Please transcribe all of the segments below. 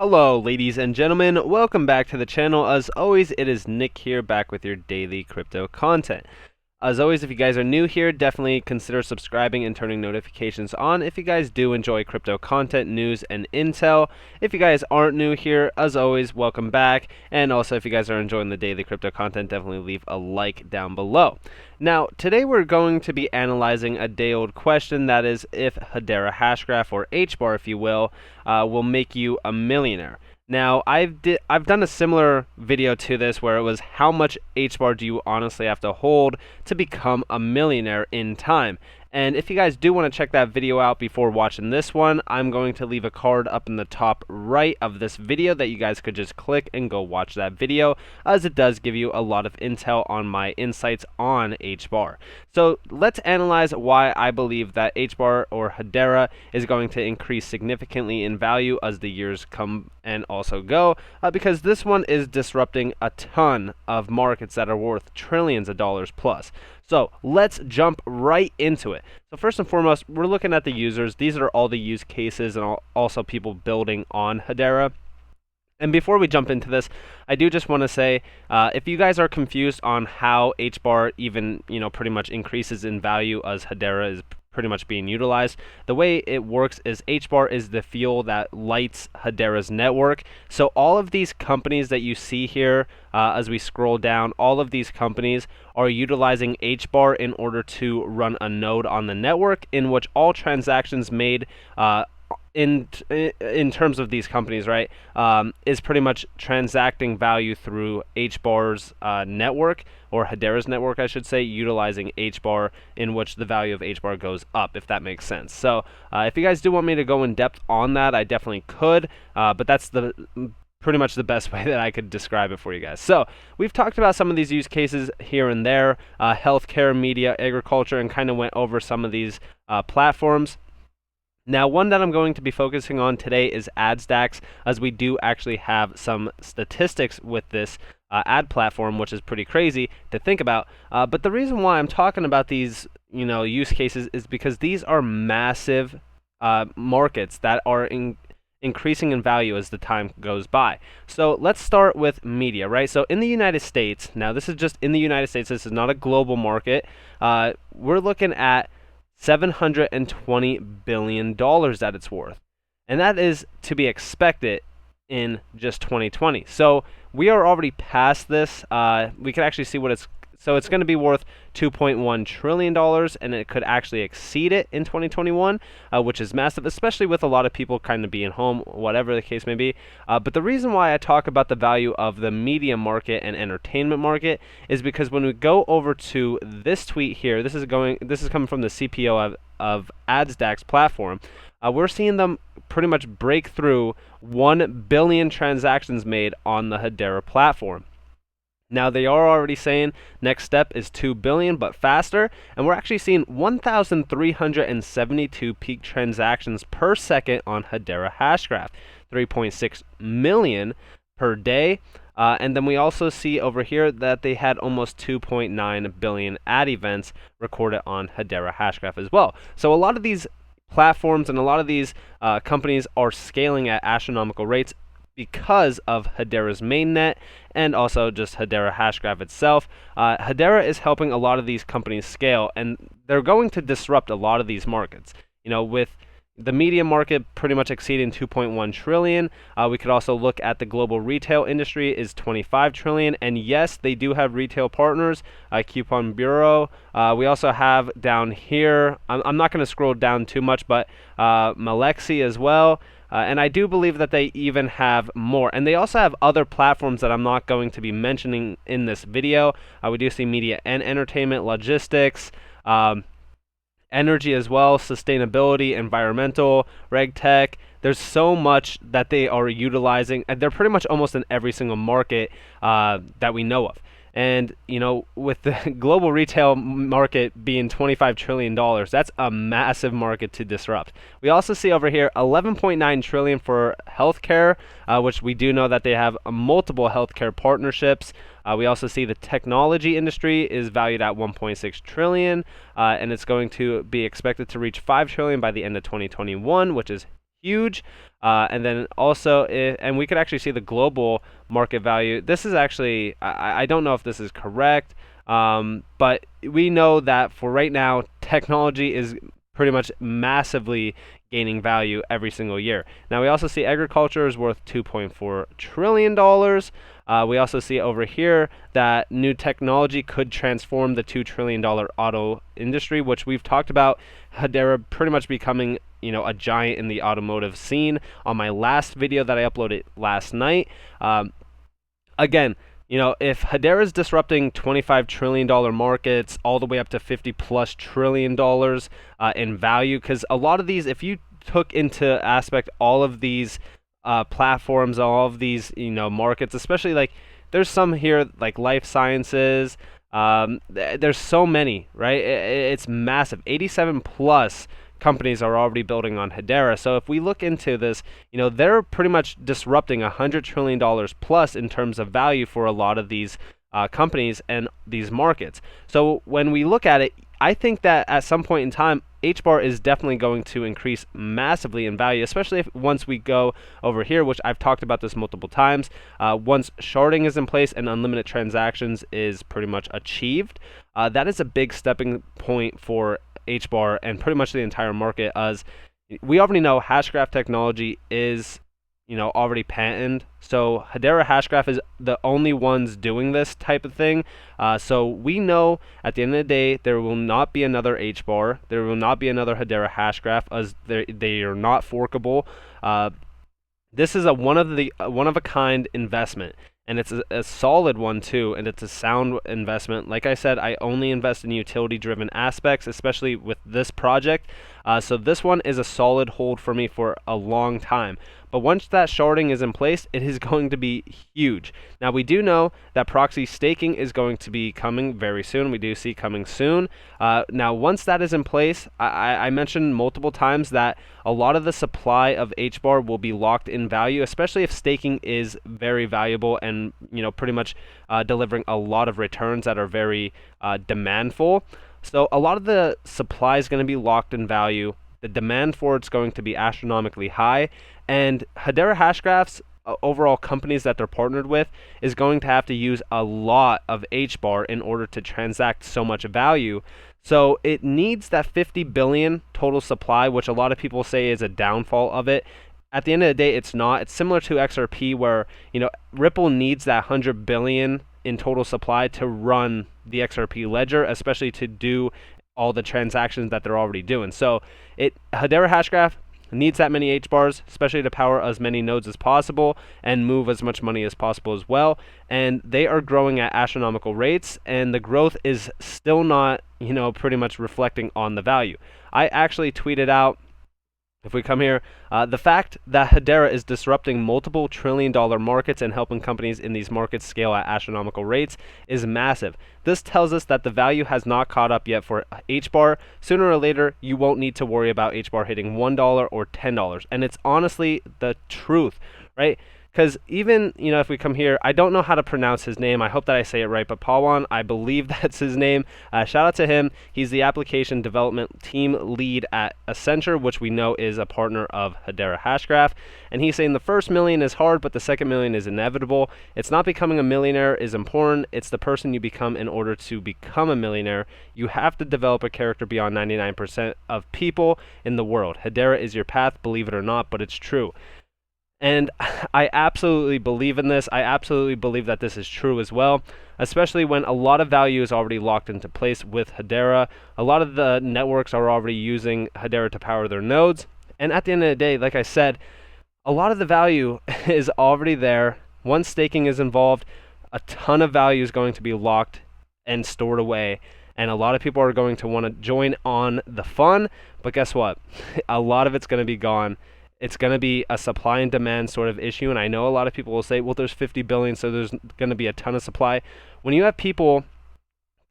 Hello ladies and gentlemen, welcome back to the channel. As always, it is Nick here, back with your daily crypto content. As always, if you guys are new here, definitely consider subscribing and turning notifications on if you guys do enjoy crypto content, news, and intel. If you guys aren't new here, as always, welcome back. And also, if you guys are enjoying the daily crypto content, definitely leave a like down below. Now, today we're going to be analyzing a day-old question, that is if Hedera Hashgraph, or Hbar if you will make you a millionaire. Now, I've done a similar video to this where it was how much Hbar do you honestly have to hold to become a millionaire in time. And if you guys do want to check that video out before watching this one, I'm going to leave a card up in the top right of this video that you guys could just click and go watch that video, as it does give you a lot of intel on my insights on Hbar. So let's analyze why I believe that Hbar, or Hedera, is going to increase significantly in value as the years come and also go, because this one is disrupting a ton of markets that are worth trillions of dollars plus. So let's jump right into it. So first and foremost, we're looking at the users. These are all the use cases and also people building on Hedera. And before we jump into this, I do just want to say, if you guys are confused on how Hbar even, pretty much increases in value as Hedera is pretty much being utilized, the way it works is Hbar is the fuel that lights Hedera's network. So all of these companies that you see here, as we scroll down, all of these companies are utilizing Hbar in order to run a node on the network, in which all transactions made in terms of these companies, right, is pretty much transacting value through Hbar's network, or Hedera's network, I should say, utilizing Hbar, in which the value of Hbar goes up, if that makes sense. So if you guys do want me to go in depth on that, I definitely could, but that's pretty much the best way that I could describe it for you guys. So we've talked about some of these use cases here and there, healthcare, media, agriculture, and kind of went over some of these platforms. Now, one that I'm going to be focusing on today is AdStacks, as we do actually have some statistics with this ad platform, which is pretty crazy to think about. But the reason why I'm talking about these, use cases is because these are massive markets that are increasing in value as the time goes by. So let's start with media, right? So in the United States, now this is just in the United States, this is not a global market. We're looking at $720 billion that it's worth. And that is to be expected in just 2020. So we are already past this. We can actually see what it's going to be worth $2.1 trillion, and it could actually exceed it in 2021, which is massive, especially with a lot of people kind of being home, whatever the case may be. But the reason why I talk about the value of the media market and entertainment market is because when we go over to this tweet here, this is coming from the CPO of AdStacks platform. We're seeing them pretty much break through 1 billion transactions made on the Hedera platform. Now, they are already saying next step is 2 billion, but faster, and we're actually seeing 1,372 peak transactions per second on Hedera Hashgraph, 3.6 million per day. And then we also see over here that they had almost 2.9 billion ad events recorded on Hedera Hashgraph as well. So a lot of these platforms and a lot of these companies are scaling at astronomical rates because of Hedera's mainnet and also just Hedera Hashgraph itself. Hedera is helping a lot of these companies scale, and they're going to disrupt a lot of these markets. With the media market pretty much exceeding 2.1 trillion. We could also look at the global retail industry is 25 trillion. And yes, they do have retail partners, Coupon Bureau. We also have down here, I'm not going to scroll down too much, but Malexi as well. And I do believe that they even have more. And they also have other platforms that I'm not going to be mentioning in this video. We do see media and entertainment, logistics, energy as well, sustainability, environmental, reg tech. There's so much that they are utilizing, and they're pretty much almost in every single market that we know of. And with the global retail market being $25 trillion, that's a massive market to disrupt. We also see over here 11.9 trillion for healthcare, which we do know that they have multiple healthcare partnerships. We also see the technology industry is valued at 1.6 trillion, and it's going to be expected to reach 5 trillion by the end of 2021, which is huge. And then also, and we could actually see the global market value. This is actually, I don't know if this is correct, but we know that for right now, technology is pretty much massively gaining value every single year. Now we also see agriculture is worth $2.4 trillion. We also see over here that new technology could transform the $2 trillion auto industry, which we've talked about Hedera pretty much becoming, a giant in the automotive scene on my last video that I uploaded last night. Again, if Hedera is disrupting $25 trillion markets all the way up to $50+ trillion in value, because a lot of these, if you took into aspect all of these platforms, all of these, markets, especially like there's some here like life sciences, there's so many, right? It's massive. 87 plus companies are already building on Hedera. So if we look into this, they're pretty much disrupting $100 trillion plus in terms of value for a lot of these companies and these markets. So when we look at it, I think that at some point in time, Hbar is definitely going to increase massively in value, especially if once we go over here, which I've talked about this multiple times, once sharding is in place and unlimited transactions is pretty much achieved, that is a big stepping point for Hbar and pretty much the entire market, as we already know Hashgraph technology is already patented. So Hedera Hashgraph is the only ones doing this type of thing. So we know at the end of the day there will not be another Hbar. There will not be another Hedera Hashgraph, as they are not forkable. This is a one of a kind investment. And it's a solid one too, and it's a sound investment. Like I said, I only invest in utility-driven aspects, especially with this project. So this one is a solid hold for me for a long time. But once that sharding is in place, it is going to be huge. Now we do know that proxy staking is going to be coming very soon. We do see coming soon. Now once that is in place, I mentioned multiple times that a lot of the supply of Hbar will be locked in value, especially if staking is very valuable and pretty much delivering a lot of returns that are very demandful. So a lot of the supply is going to be locked in value. The demand for it's going to be astronomically high, and Hedera Hashgraph's overall companies that they're partnered with is going to have to use a lot of Hbar in order to transact so much value. So it needs that 50 billion total supply, which a lot of people say is a downfall of it. At the end of the day, it's not. It's similar to XRP, where Ripple needs that 100 billion in total supply to run the XRP ledger, especially to do all the transactions that they're already doing. So Hedera Hashgraph needs that many Hbars, especially to power as many nodes as possible and move as much money as possible as well. And they are growing at astronomical rates, and the growth is still not, pretty much reflecting on the value. I actually tweeted out, if we come here, the fact that Hedera is disrupting multiple trillion-dollar markets and helping companies in these markets scale at astronomical rates is massive. This tells us that the value has not caught up yet for Hbar. Sooner or later, you won't need to worry about Hbar hitting $1 or $10. And it's honestly the truth, right? Because even, if we come here, I don't know how to pronounce his name. I hope that I say it right, but Pawan, I believe that's his name. Shout out to him. He's the application development team lead at Accenture, which we know is a partner of Hedera Hashgraph. And he's saying the first million is hard, but the second million is inevitable. It's not becoming a millionaire is important. It's the person you become in order to become a millionaire. You have to develop a character beyond 99% of people in the world. Hedera is your path, believe it or not, but it's true. And I absolutely believe in this. I absolutely believe that this is true as well, especially when a lot of value is already locked into place with Hedera. A lot of the networks are already using Hedera to power their nodes. And at the end of the day, like I said, a lot of the value is already there. Once staking is involved, a ton of value is going to be locked and stored away. And a lot of people are going to want to join on the fun. But guess what? A lot of it's going to be gone. It's going to be a supply and demand sort of issue. And I know a lot of people will say, well, there's 50 billion, so there's going to be a ton of supply. When you have people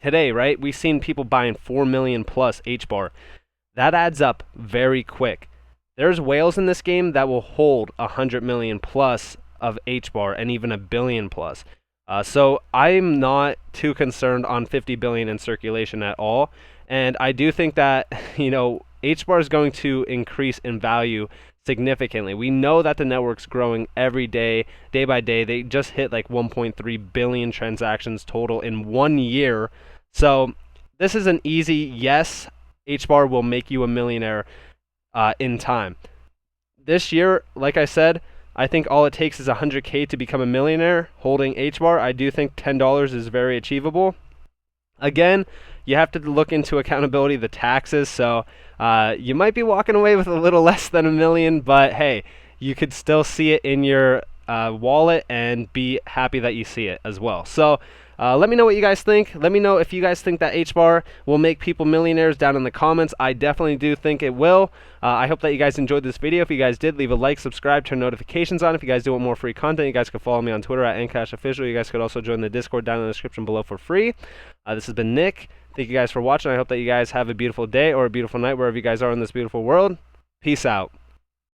today, right, we've seen people buying 4 million plus Hbar. That adds up very quick. There's whales in this game that will hold 100 million plus of Hbar and even a billion plus. So I'm not too concerned on 50 billion in circulation at all. And I do think that, Hbar is going to increase in value significantly. We know that the network's growing every day, day by day. They just hit like 1.3 billion transactions total in 1 year. So this is an easy yes. Hbar will make you a millionaire in time. This year, like I said, I think all it takes is 100K to become a millionaire holding Hbar. I do think $10 is very achievable. Again, you have to look into accountability, the taxes, so you might be walking away with a little less than $1 million, but hey, you could still see it in your wallet and be happy that you see it as well. So let me know what you guys think. Let me know if you guys think that Hbar will make people millionaires down in the comments. I definitely do think it will. I hope that you guys enjoyed this video. If you guys did, leave a like, subscribe, turn notifications on. If you guys do want more free content, you guys can follow me on Twitter at NCashOfficial. You guys could also join the Discord down in the description below for free. This has been Nick. Thank you guys for watching. I hope that you guys have a beautiful day or a beautiful night wherever you guys are in this beautiful world. Peace out.